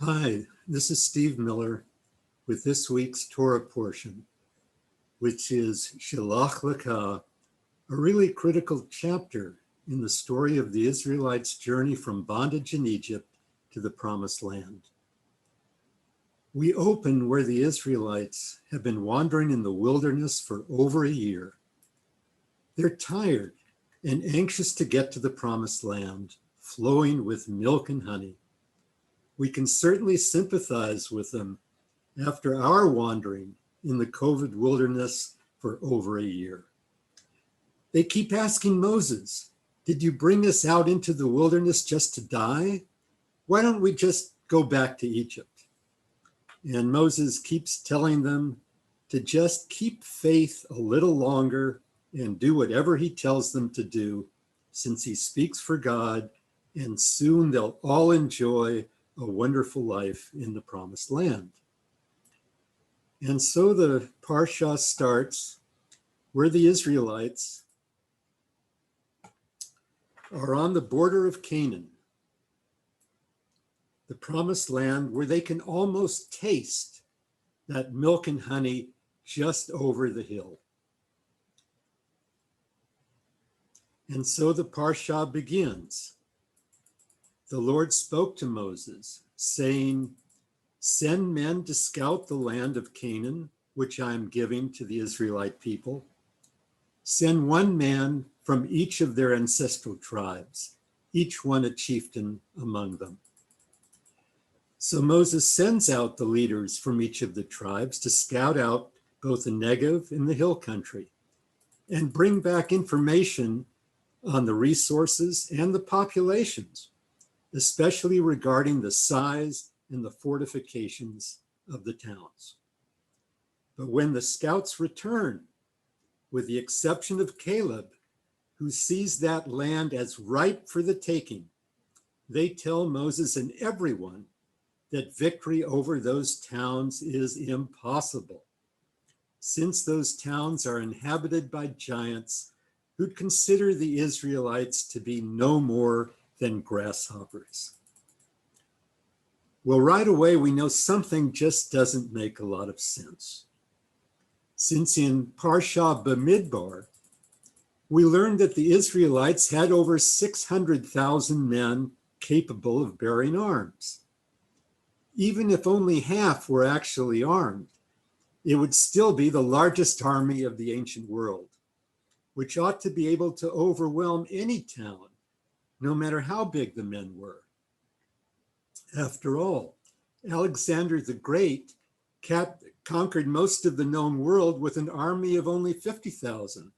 Hi, this is Steve Miller with this week's Torah portion, which is Shelach Lekah, a really critical chapter in the story of the Israelites' journey from bondage in Egypt to the Promised Land. We open where the Israelites have been wandering in the wilderness for over a year. They're tired and anxious to get to the Promised Land, flowing with milk and honey. We can certainly sympathize with them after our wandering in the COVID wilderness for over a year. They keep asking Moses, "Did you bring us out into the wilderness just to die? Why don't we just go back to Egypt?" And Moses keeps telling them to just keep faith a little longer and do whatever he tells them to do, since he speaks for God, and soon they'll all enjoy a wonderful life in the Promised Land. And so the Parsha starts where the Israelites are on the border of Canaan, the Promised Land where they can almost taste that milk and honey just over the hill. And so the Parsha begins. The Lord spoke to Moses, saying, "Send men to scout the land of Canaan, which I am giving to the Israelite people. Send one man from each of their ancestral tribes, each one a chieftain among them." So Moses sends out the leaders from each of the tribes to scout out both the Negev and the hill country and bring back information on the resources and the populations, especially regarding the size and the fortifications of the towns. But when the scouts return, with the exception of Caleb, who sees that land as ripe for the taking, they tell Moses and everyone that victory over those towns is impossible, since those towns are inhabited by giants who'd consider the Israelites to be no more than grasshoppers. Well, right away, we know something just doesn't make a lot of sense. Since in Parsha Bamidbar, we learned that the Israelites had over 600,000 men capable of bearing arms. Even if only half were actually armed, it would still be the largest army of the ancient world, which ought to be able to overwhelm any town, no matter how big the men were. After all, Alexander the Great conquered most of the known world with an army of only 50,000,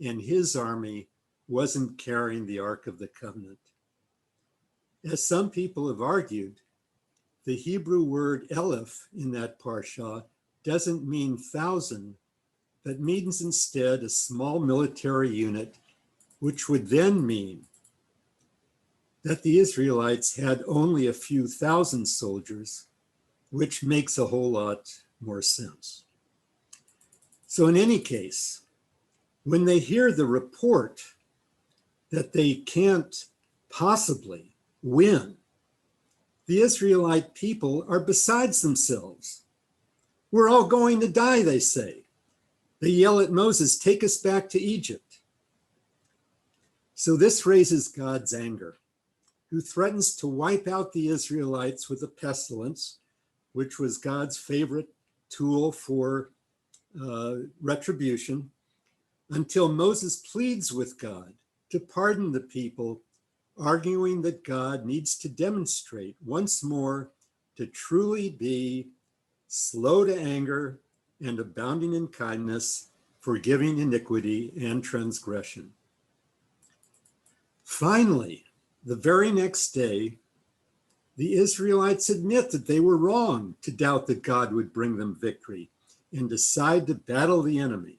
and his army wasn't carrying the Ark of the Covenant. As some people have argued, the Hebrew word elef in that parsha doesn't mean thousand, but means instead a small military unit, which would then mean that the Israelites had only a few thousand soldiers, which makes a whole lot more sense. So in any case, when they hear the report that they can't possibly win, the Israelite people are besides themselves. "We're all going to die," they say. They yell at Moses, "Take us back to Egypt." So this raises God's anger, who threatens to wipe out the Israelites with a pestilence, which was God's favorite tool for retribution, until Moses pleads with God to pardon the people, arguing that God needs to demonstrate once more to truly be slow to anger and abounding in kindness, forgiving iniquity and transgression. Finally, the very next day, the Israelites admit that they were wrong to doubt that God would bring them victory and decide to battle the enemy.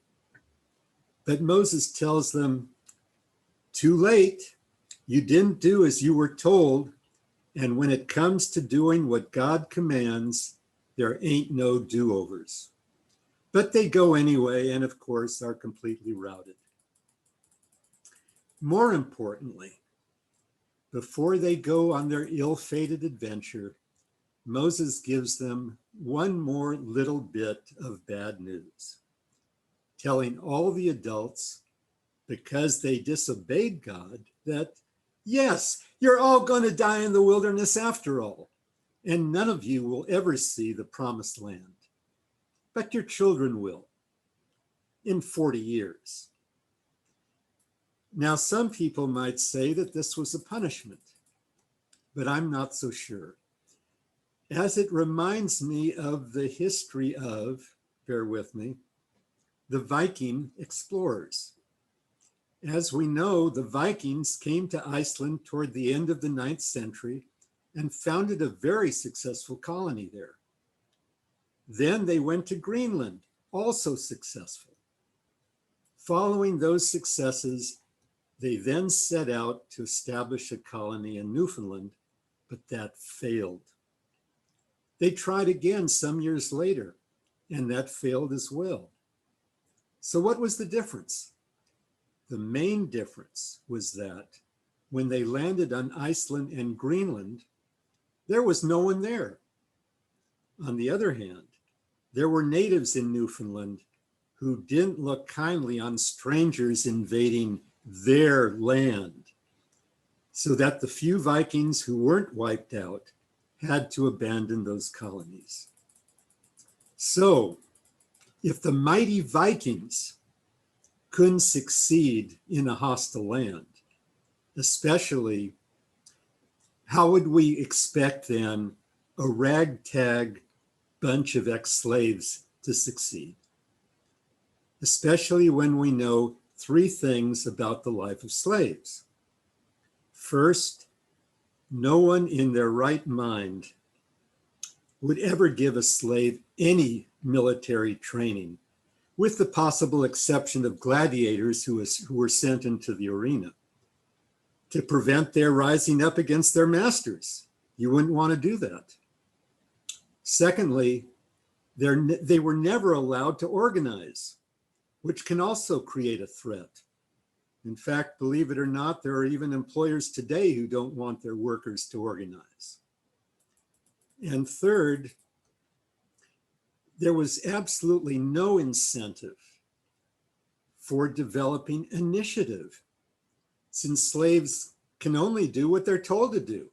But Moses tells them, "Too late. You didn't do as you were told, and when it comes to doing what God commands, there ain't no do-overs." But they go anyway, and of course are completely routed. More importantly, before they go on their ill-fated adventure, Moses gives them one more little bit of bad news, telling all the adults, because they disobeyed God, that yes, you're all going to die in the wilderness after all, and none of you will ever see the promised land. But your children will in 40 years. Now, some people might say that this was a punishment, but I'm not so sure, as it reminds me of the history of, bear with me, the Viking explorers. As we know, the Vikings came to Iceland toward the end of the 9th century and founded a very successful colony there. Then they went to Greenland, also successful. Following those successes, they then set out to establish a colony in Newfoundland, but that failed. They tried again some years later, and that failed as well. So what was the difference? The main difference was that when they landed on Iceland and Greenland, there was no one there. On the other hand, there were natives in Newfoundland who didn't look kindly on strangers invading their land, so that the few Vikings who weren't wiped out had to abandon those colonies. So, if the mighty Vikings couldn't succeed in a hostile land, especially, how would we expect then a ragtag bunch of ex-slaves to succeed? Especially when we know 3 things about the life of slaves. First, no one in their right mind would ever give a slave any military training, with the possible exception of gladiators who were sent into the arena to prevent their rising up against their masters. You wouldn't want to do that. Secondly, they were never allowed to organize, which can also create a threat. In fact, believe it or not, there are even employers today who don't want their workers to organize. And third, there was absolutely no incentive for developing initiative, since slaves can only do what they're told to do.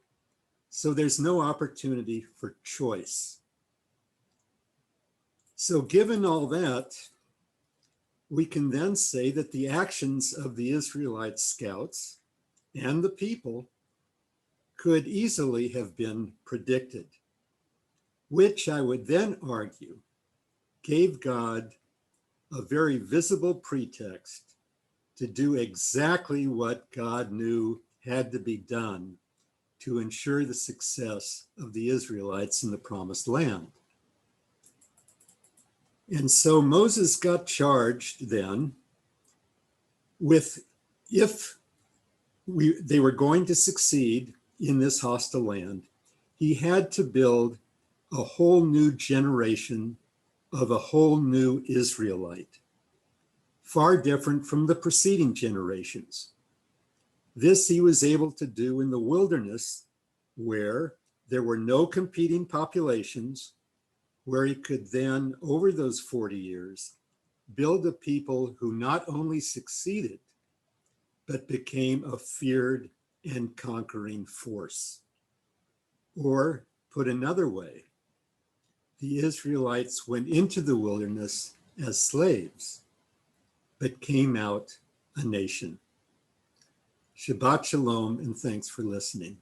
So there's no opportunity for choice. So given all that, we can then say that the actions of the Israelite scouts and the people could easily have been predicted, which I would then argue gave God a very visible pretext to do exactly what God knew had to be done to ensure the success of the Israelites in the promised land. And so Moses got charged then with, if they were going to succeed in this hostile land, he had to build a whole new generation of a whole new Israelite, far different from the preceding generations. This he was able to do in the wilderness, where there were no competing populations, where he could then, over those 40 years, build a people who not only succeeded, but became a feared and conquering force. Or, put another way, the Israelites went into the wilderness as slaves, but came out a nation. Shabbat Shalom, and thanks for listening.